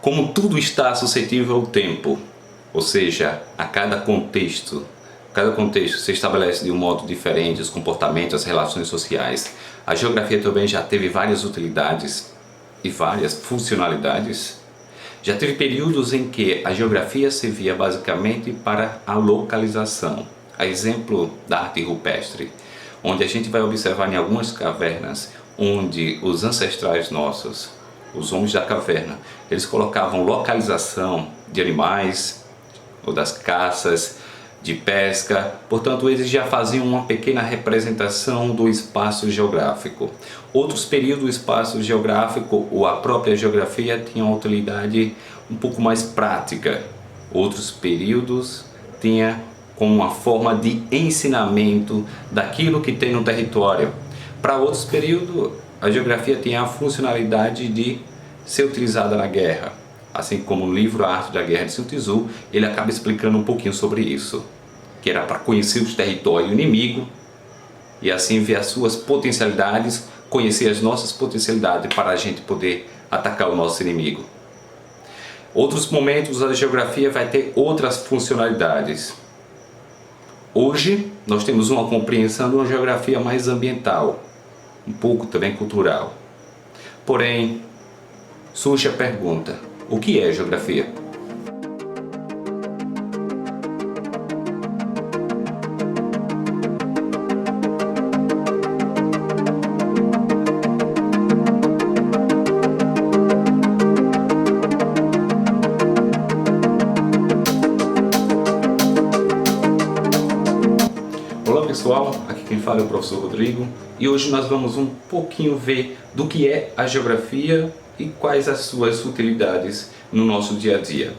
Como tudo está suscetível ao tempo, ou seja, a cada contexto se estabelece de um modo diferente os comportamentos, as relações sociais. A geografia também já teve várias utilidades e várias funcionalidades. Já teve períodos em que a geografia servia basicamente para a localização. A exemplo da arte rupestre, onde a gente vai observar em algumas cavernas, onde os ancestrais nossos, os homens da caverna, eles colocavam localização de animais, ou das caças, de pesca, portanto eles já faziam uma pequena representação do espaço geográfico. Outros períodos do espaço geográfico, ou a própria geografia, tinha uma utilidade um pouco mais prática. Outros períodos tinha como uma forma de ensinamento daquilo que tem no território. Para outros períodos, a geografia tinha a funcionalidade de ser utilizada na guerra. Assim como o livro A Arte da Guerra de Sun Tzu, ele acaba explicando um pouquinho sobre isso, que era para conhecer os territórios inimigo e assim ver as suas potencialidades, conhecer as nossas potencialidades para a gente poder atacar o nosso inimigo. Outros momentos a geografia vai ter outras funcionalidades. Hoje nós temos uma compreensão de uma geografia mais ambiental, um pouco também cultural. Porém, surge a pergunta: o que é geografia? Olá pessoal, aqui quem fala é o professor Rodrigo e hoje nós vamos um pouquinho ver do que é a geografia e quais as suas utilidades no nosso dia a dia.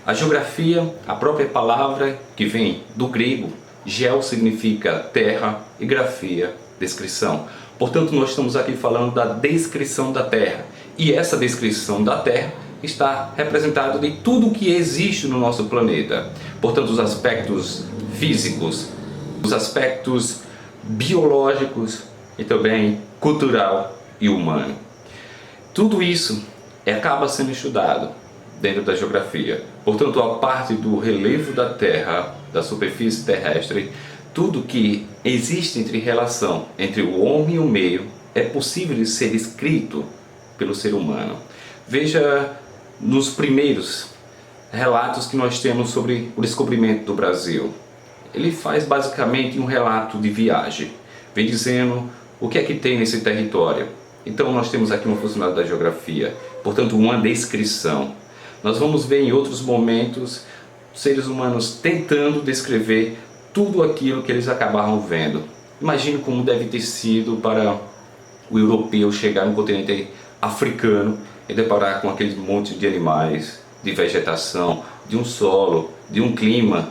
A geografia, a própria palavra que vem do grego, geo significa terra e grafia, descrição. Portanto, nós estamos aqui falando da descrição da terra e essa descrição da terra está representada de tudo o que existe no nosso planeta. Portanto, os aspectos físicos, os aspectos biológicos e também cultural e humano. Tudo isso acaba sendo estudado dentro da geografia. Portanto, a parte do relevo da Terra, da superfície terrestre, tudo que existe entre relação entre o homem e o meio é possível de ser escrito pelo ser humano. Veja nos primeiros relatos que nós temos sobre o descobrimento do Brasil. Ele faz basicamente um relato de viagem, vem dizendo o que é que tem nesse território. Então nós temos aqui uma funcionalidade da geografia, portanto uma descrição. Nós vamos ver em outros momentos seres humanos tentando descrever tudo aquilo que eles acabaram vendo. Imagine como deve ter sido para o europeu chegar no continente africano e deparar com aquele monte de animais, de vegetação, de um solo, de um clima.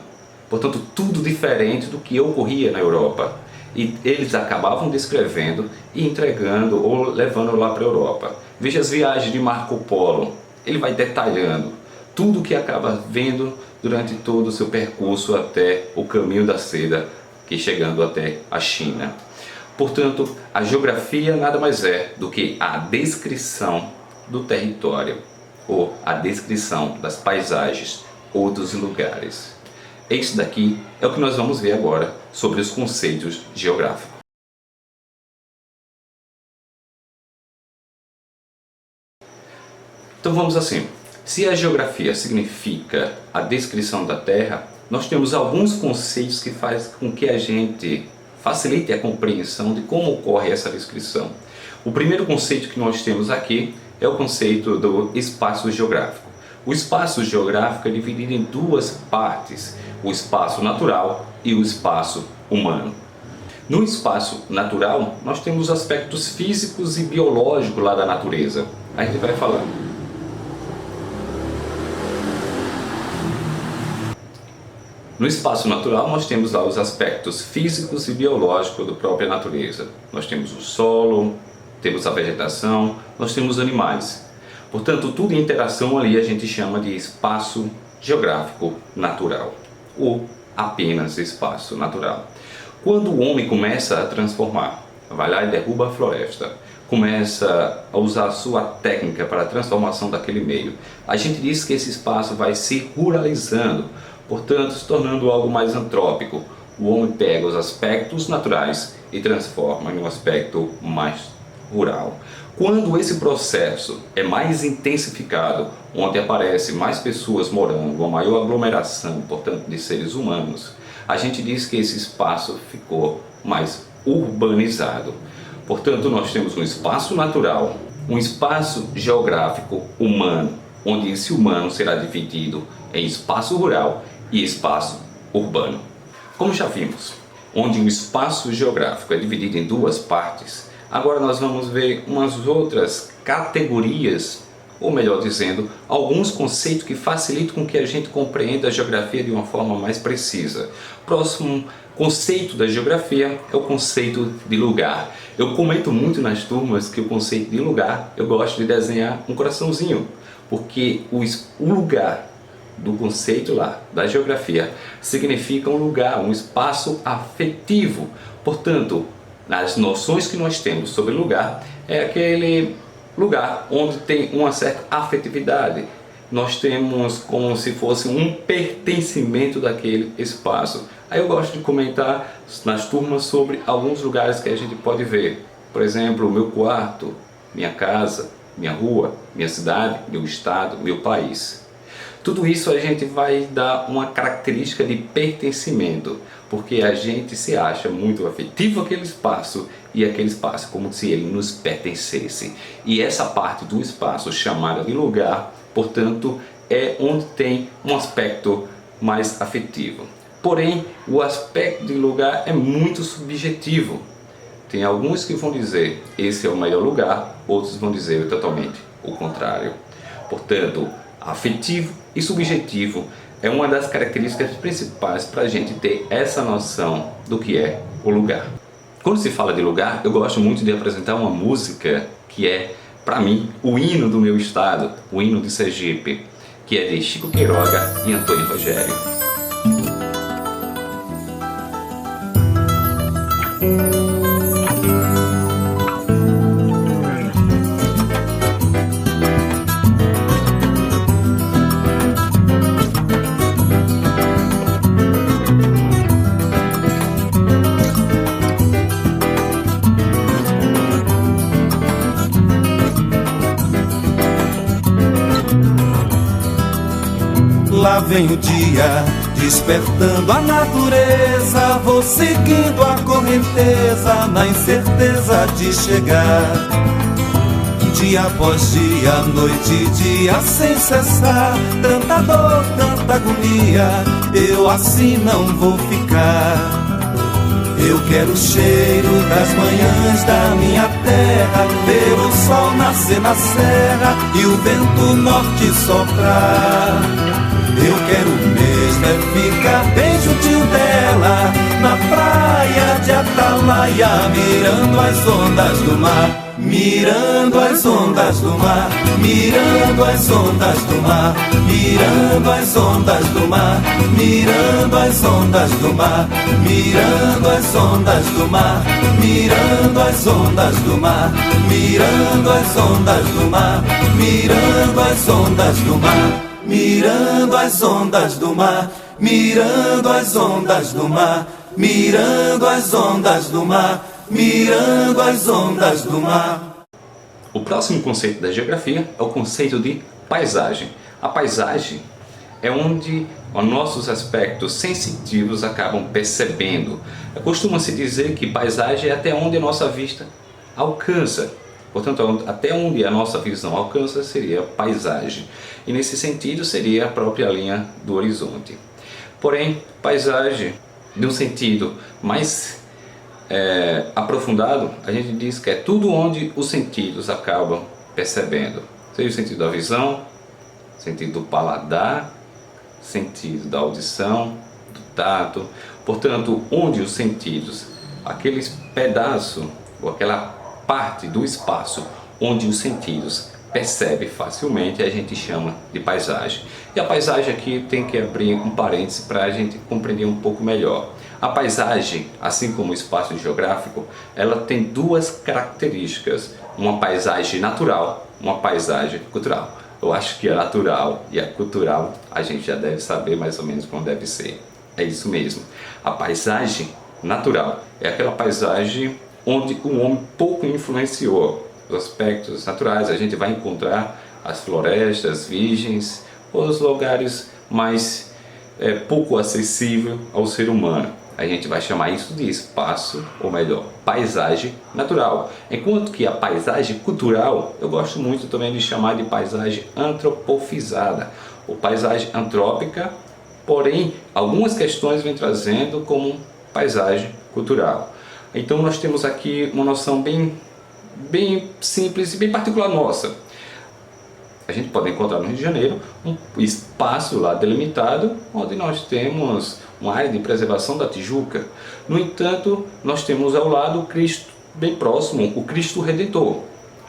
Portanto, tudo diferente do que ocorria na Europa. E eles acabavam descrevendo e entregando ou levando lá para a Europa. Veja as viagens de Marco Polo. Ele vai detalhando tudo o que acaba vendo durante todo o seu percurso até o caminho da seda, que chegando até a China. Portanto, a geografia nada mais é do que a descrição do território, ou a descrição das paisagens ou dos lugares. Isso daqui é o que nós vamos ver agora sobre os conceitos geográficos. Então vamos assim, se a geografia significa a descrição da Terra, nós temos alguns conceitos que fazem com que a gente facilite a compreensão de como ocorre essa descrição. O primeiro conceito que nós temos aqui é o conceito do espaço geográfico. O espaço geográfico é dividido em duas partes, o espaço natural e o espaço humano. No espaço natural, nós temos aspectos físicos e biológicos lá da natureza. A gente vai falar. No espaço natural, nós temos lá os aspectos físicos e biológicos da própria natureza. Nós temos o solo, temos a vegetação, nós temos animais. Portanto, tudo em interação ali a gente chama de espaço geográfico natural, ou apenas espaço natural. Quando o homem começa a transformar, vai lá e derruba a floresta, começa a usar a sua técnica para a transformação daquele meio, a gente diz que esse espaço vai se ruralizando, portanto se tornando algo mais antrópico. O homem pega os aspectos naturais e transforma em um aspecto mais rural. Quando esse processo é mais intensificado, onde aparece mais pessoas morando, uma maior aglomeração, portanto, de seres humanos, a gente diz que esse espaço ficou mais urbanizado. Portanto, nós temos um espaço natural, um espaço geográfico humano, onde esse humano será dividido em espaço rural e espaço urbano. Como já vimos, onde o espaço geográfico é dividido em duas partes, agora nós vamos ver umas outras categorias, ou melhor dizendo, alguns conceitos que facilitam com que a gente compreenda a geografia de uma forma mais precisa. Próximo conceito da geografia é o conceito de lugar. Eu comento muito nas turmas que o conceito de lugar, eu gosto de desenhar um coraçãozinho, porque o lugar do conceito lá, da geografia, significa um lugar, um espaço afetivo. Portanto, as noções que nós temos sobre lugar é aquele lugar onde tem uma certa afetividade. Nós temos como se fosse um pertencimento daquele espaço. Aí eu gosto de comentar nas turmas sobre alguns lugares que a gente pode ver. Por exemplo, o meu quarto, minha casa, minha rua, minha cidade, meu estado, meu país. Tudo isso a gente vai dar uma característica de pertencimento, porque a gente se acha muito afetivo àquele espaço e aquele espaço como se ele nos pertencesse. E essa parte do espaço chamada de lugar, portanto, é onde tem um aspecto mais afetivo. Porém, o aspecto de lugar é muito subjetivo. Tem alguns que vão dizer esse é o melhor lugar, outros vão dizer totalmente o contrário. Portanto, afetivo e subjetivo é uma das características principais para a gente ter essa noção do que é o lugar. Quando se fala de lugar, eu gosto muito de apresentar uma música que é, para mim, o hino do meu estado, o hino de Sergipe, que é de Chico Queiroga e Antônio Rogério. Lá vem o dia, despertando a natureza, vou seguindo a correnteza, na incerteza de chegar. Dia após dia, noite e dia sem cessar, tanta dor, tanta agonia, eu assim não vou ficar. Eu quero o cheiro das manhãs da minha terra, ver o sol nascer na serra e o vento norte soprar. Eu quero mesmo é ficar bem juntinho dela, na praia de Atalaia, mirando as ondas do mar. Mirando as ondas do mar, mirando as ondas do mar, mirando as ondas do mar, mirando as ondas do mar, mirando as ondas do mar, mirando as ondas do mar, mirando as ondas do mar, mirando as ondas do mar, mirando as ondas do mar, mirando as ondas do mar, mirando as ondas do mar, mirando as ondas do mar. O próximo conceito da geografia é o conceito de paisagem. A paisagem é onde os nossos aspectos sensitivos acabam percebendo. Costuma-se dizer que paisagem é até onde a nossa vista alcança. Portanto, até onde a nossa visão alcança seria paisagem. E nesse sentido seria a própria linha do horizonte. Porém, paisagem, de um sentido mais aprofundado, a gente diz que é tudo onde os sentidos acabam percebendo. Seja o sentido da visão, sentido do paladar, sentido da audição, do tato. Portanto, onde os sentidos, aqueles pedaços ou aquela parte do espaço onde os sentidos percebem facilmente, a gente chama de paisagem. E a paisagem aqui tem que abrir um parêntese para a gente compreender um pouco melhor. A paisagem, assim como o espaço geográfico, ela tem duas características. uma paisagem natural, uma paisagem cultural. Eu acho que a natural e a cultural a gente já deve saber mais ou menos como deve ser. É isso mesmo. A paisagem natural é aquela paisagem onde o homem pouco influenciou os aspectos naturais. A gente vai encontrar as florestas virgens, os lugares mais pouco acessíveis ao ser humano. A gente vai chamar isso de espaço, ou melhor, paisagem natural. Enquanto que a paisagem cultural, eu gosto muito também de chamar de paisagem antropofizada, ou paisagem antrópica, porém, algumas questões vêm trazendo como paisagem cultural. Então nós temos aqui uma noção bem simples e bem particular nossa. A gente pode encontrar no Rio de Janeiro um espaço lá delimitado, onde nós temos uma área de preservação da Tijuca. No entanto, nós temos ao lado o Cristo, bem próximo, o Cristo Redentor.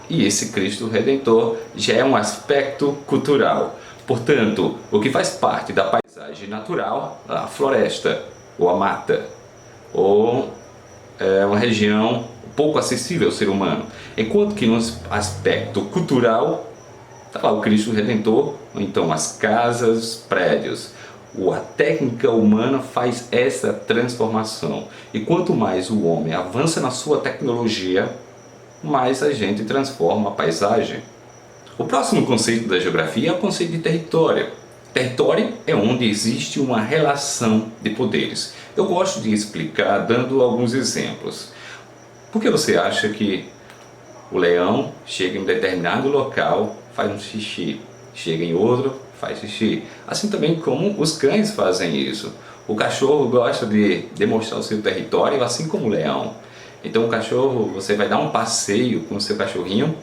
E esse Cristo Redentor já é um aspecto cultural. Portanto, o que faz parte da paisagem natural, a floresta, ou a mata, ou uma região pouco acessível ao ser humano. Enquanto que no aspecto cultural, está lá o Cristo Redentor, ou então as casas, prédios. A técnica humana faz essa transformação. E quanto mais o homem avança na sua tecnologia, mais a gente transforma a paisagem. O próximo conceito da geografia é o conceito de território. Território é onde existe uma relação de poderes. Eu gosto de explicar dando alguns exemplos. Por que você acha que o leão chega em um determinado local, faz um xixi, chega em outro, faz xixi? Assim também como os cães fazem isso. O cachorro gosta de demonstrar o seu território, assim como o leão. Então o cachorro, você vai dar um passeio com o seu cachorrinho,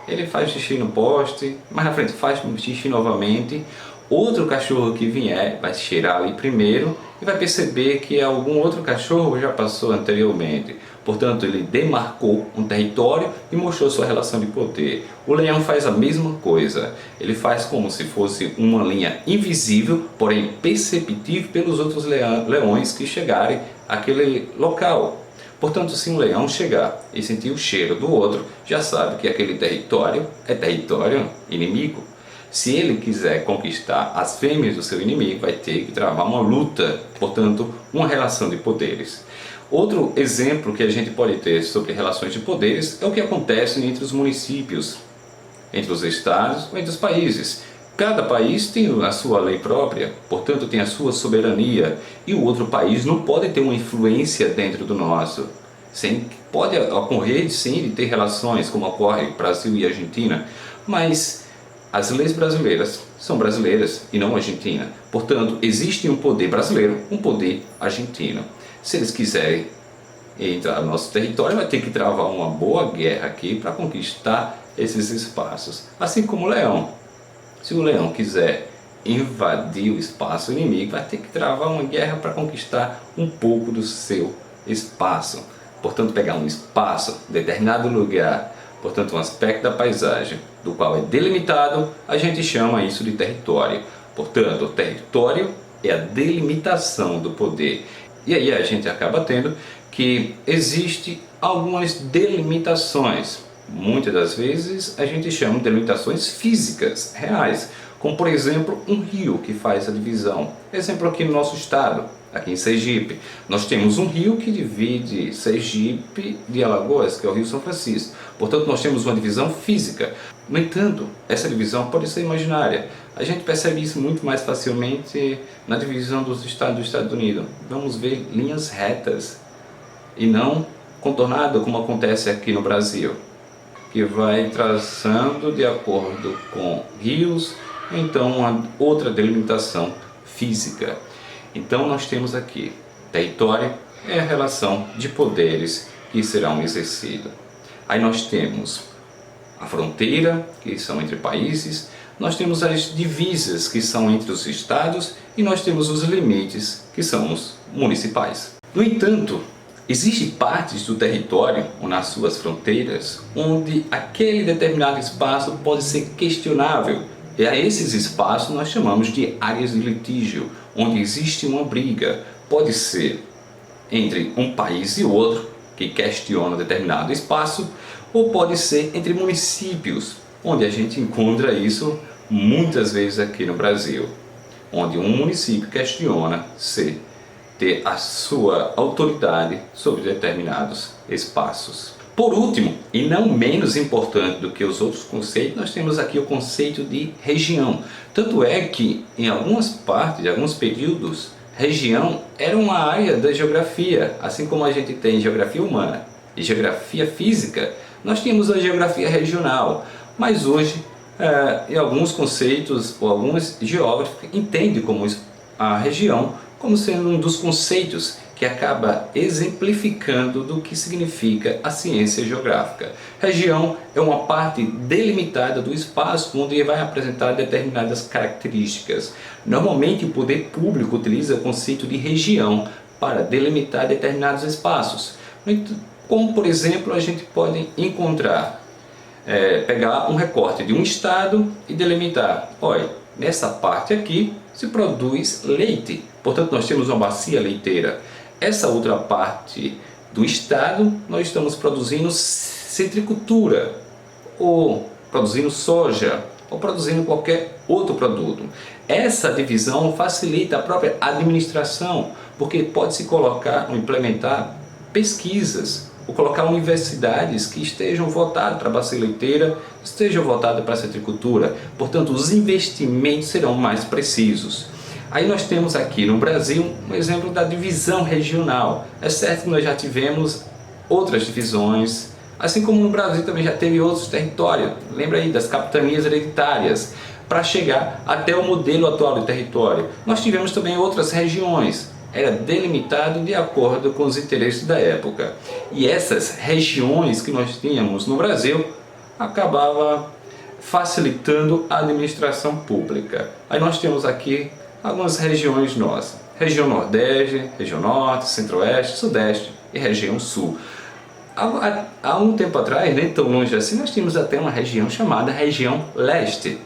ele faz xixi no poste, mais na frente faz xixi novamente. Outro cachorro que vier vai cheirar ali primeiro e vai perceber que algum outro cachorro já passou anteriormente. Portanto, ele demarcou um território e mostrou sua relação de poder. O leão faz a mesma coisa. Ele faz como se fosse uma linha invisível, porém perceptível pelos outros leões que chegarem àquele local. Portanto, se um leão chegar e sentir o cheiro do outro, já sabe que aquele território é território inimigo. Se ele quiser conquistar as fêmeas do seu inimigo, vai ter que travar uma luta, portanto, uma relação de poderes. Outro exemplo que a gente pode ter sobre relações de poderes é o que acontece entre os municípios, entre os estados ou entre os países. Cada país tem a sua lei própria, portanto tem a sua soberania, e o outro país não pode ter uma influência dentro do nosso. Pode ocorrer sim de ter relações, como ocorre Brasil e Argentina, mas as leis brasileiras são brasileiras e não argentinas. Portanto, existe um poder brasileiro, um poder argentino. Se eles quiserem entrar no nosso território, vai ter que travar uma boa guerra aqui para conquistar esses espaços. Assim como o leão. Se o leão quiser invadir o espaço inimigo, vai ter que travar uma guerra para conquistar um pouco do seu espaço. Portanto, pegar um espaço, determinado lugar, portanto um aspecto da paisagem, do qual é delimitado, a gente chama isso de território. Portanto, o território é a delimitação do poder. E aí a gente acaba tendo que existe algumas delimitações. Muitas das vezes a gente chama de delimitações físicas, reais, como por exemplo um rio que faz a divisão. Exemplo aqui no nosso estado, aqui em Sergipe, nós temos um rio que divide Sergipe de Alagoas, que é o Rio São Francisco. Portanto, nós temos uma divisão física. No entanto, essa divisão pode ser imaginária. A gente percebe isso muito mais facilmente na divisão dos Estados Unidos. Vamos ver linhas retas e não contornado como acontece aqui no Brasil, que vai traçando de acordo com rios, então uma outra delimitação física. Então nós temos aqui, território é a relação de poderes que serão exercidos. Aí nós temos a fronteira, que são entre países, nós temos as divisas, que são entre os estados, e nós temos os limites, que são os municipais. No entanto, existem partes do território, ou nas suas fronteiras, onde aquele determinado espaço pode ser questionável. E a esses espaços nós chamamos de áreas de litígio, onde existe uma briga. Pode ser entre um país e outro, que questiona determinado espaço, ou pode ser entre municípios, onde a gente encontra isso muitas vezes aqui no Brasil, onde um município questiona se ter a sua autoridade sobre determinados espaços. Por último, e não menos importante do que os outros conceitos, nós temos aqui o conceito de região. Tanto é que em algumas partes, em alguns períodos, região era uma área da geografia, assim como a gente tem geografia humana e geografia física, nós tínhamos a geografia regional, mas hoje em alguns conceitos ou alguns geógrafos entendem como a região como sendo um dos conceitos que acaba exemplificando do que significa a ciência geográfica. Região é uma parte delimitada do espaço onde vai apresentar determinadas características. Normalmente o poder público utiliza o conceito de região para delimitar determinados espaços. Como por exemplo a gente pode encontrar, pegar um recorte de um estado e delimitar, olha, nessa parte aqui se produz leite, portanto nós temos uma bacia leiteira. Essa outra parte do estado nós estamos produzindo citricultura, ou produzindo soja, ou produzindo qualquer outro produto. Essa divisão facilita a própria administração, porque pode-se colocar ou implementar pesquisas, ou colocar universidades que estejam voltadas para a bacia leiteira, estejam voltadas para a citricultura. Portanto, os investimentos serão mais precisos. Aí nós temos aqui no Brasil um exemplo da divisão regional. É certo que nós já tivemos outras divisões, assim como no Brasil também já teve outros territórios. Lembra aí das capitanias hereditárias, para chegar até o modelo atual de território. Nós tivemos também outras regiões. Era delimitado de acordo com os interesses da época. E essas regiões que nós tínhamos no Brasil acabava facilitando a administração pública. Aí nós temos aqui algumas regiões nossas. Região Nordeste, Região Norte, Centro-Oeste, Sudeste e Região Sul. Há um tempo atrás, nem tão longe assim, nós tínhamos até uma região chamada Região Leste.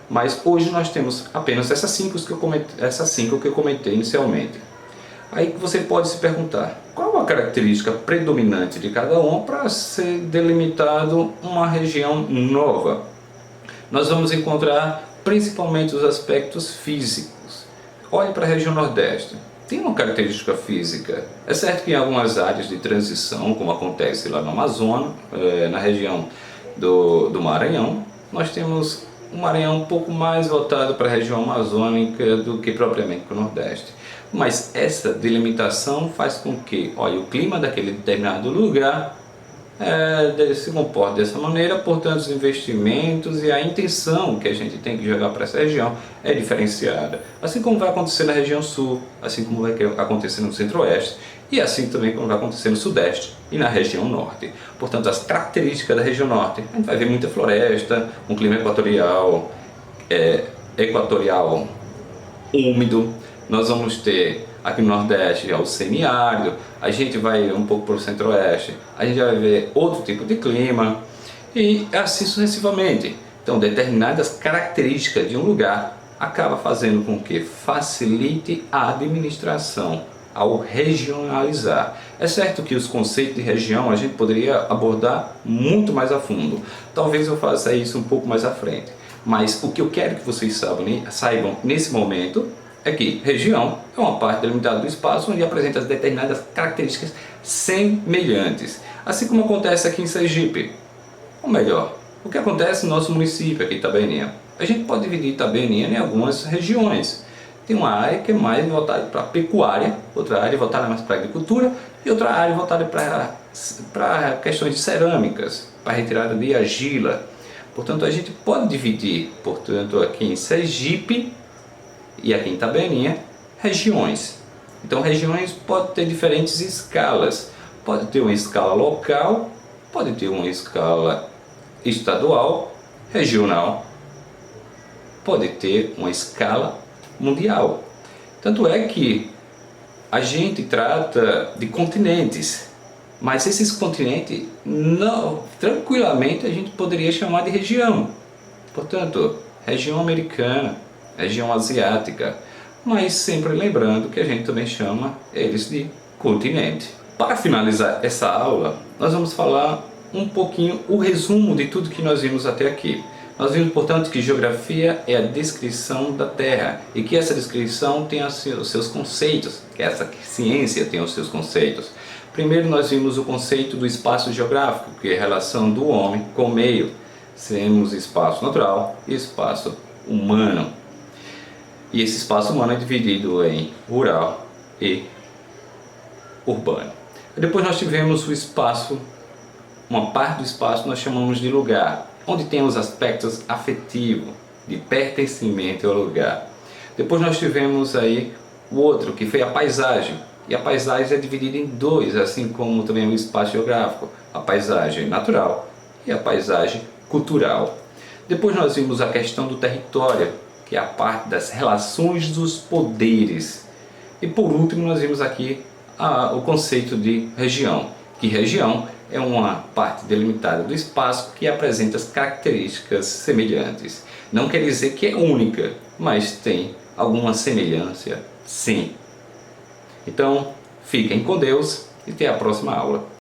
Mas hoje nós temos apenas essas cinco que eu comentei inicialmente. Aí você pode se perguntar, qual a característica predominante de cada um para ser delimitado uma região nova? Nós vamos encontrar principalmente os aspectos físicos. Olhe para a região Nordeste. Tem uma característica física. É certo que em algumas áreas de transição, como acontece lá no Amazonas, na região do Maranhão, nós temos um Maranhão um pouco mais voltado para a região amazônica do que propriamente para o Nordeste. Mas essa delimitação faz com que, olha, o clima daquele determinado lugar se comporte dessa maneira, portanto os investimentos e a intenção que a gente tem que jogar para essa região é diferenciada. Assim como vai acontecer na região Sul, assim como vai acontecer no Centro-Oeste e assim também como vai acontecer no Sudeste e na região Norte. Portanto, as características da região Norte, a gente vai ver muita floresta, um clima equatorial úmido. Nós vamos ter aqui no Nordeste já o semiárido, a gente vai um pouco para o Centro-Oeste, a gente vai ver outro tipo de clima e assim sucessivamente. Então, determinadas características de um lugar acaba fazendo com que facilite a administração ao regionalizar. É certo que os conceitos de região a gente poderia abordar muito mais a fundo. Talvez eu faça isso um pouco mais à frente. Mas o que eu quero que vocês saibam nesse momento é que região é uma parte delimitada do espaço onde apresenta determinadas características semelhantes. Assim como acontece aqui em Sergipe. Ou melhor, o que acontece no nosso município aqui em Itabaianinha. A gente pode dividir Itabaianinha em algumas regiões. Tem uma área que é mais voltada para a pecuária, outra área voltada mais para a agricultura e outra área voltada para questões de cerâmicas, para retirada de argila. Portanto, a gente pode dividir, portanto, aqui em Sergipe e aqui em Itabaianinha, regiões. Então, regiões podem ter diferentes escalas. Pode ter uma escala local, pode ter uma escala estadual, regional, pode ter uma escala mundial. Tanto é que a gente trata de continentes, mas esses continentes tranquilamente a gente poderia chamar de região. Portanto, região americana, região asiática, mas sempre lembrando que a gente também chama eles de continente. Para finalizar essa aula, nós vamos falar um pouquinho o resumo de tudo que nós vimos até aqui. Nós vimos, portanto, que geografia é a descrição da Terra e que essa descrição tem os seus conceitos, que essa ciência tem os seus conceitos. Primeiro nós vimos o conceito do espaço geográfico, que é a relação do homem com o meio. Temos espaço natural e espaço humano. E esse espaço humano é dividido em rural e urbano. Depois nós tivemos o espaço, uma parte do espaço nós chamamos de lugar, onde tem os aspectos afetivos, de pertencimento ao lugar. Depois nós tivemos aí o outro, que foi a paisagem. E a paisagem é dividida em dois, assim como também o espaço geográfico. A paisagem natural e a paisagem cultural. Depois nós vimos a questão do território, que é a parte das relações dos poderes. E por último nós vimos aqui o conceito de região, que região é uma parte delimitada do espaço que apresenta as características semelhantes. Não quer dizer que é única, mas tem alguma semelhança, sim. Então, fiquem com Deus e até a próxima aula.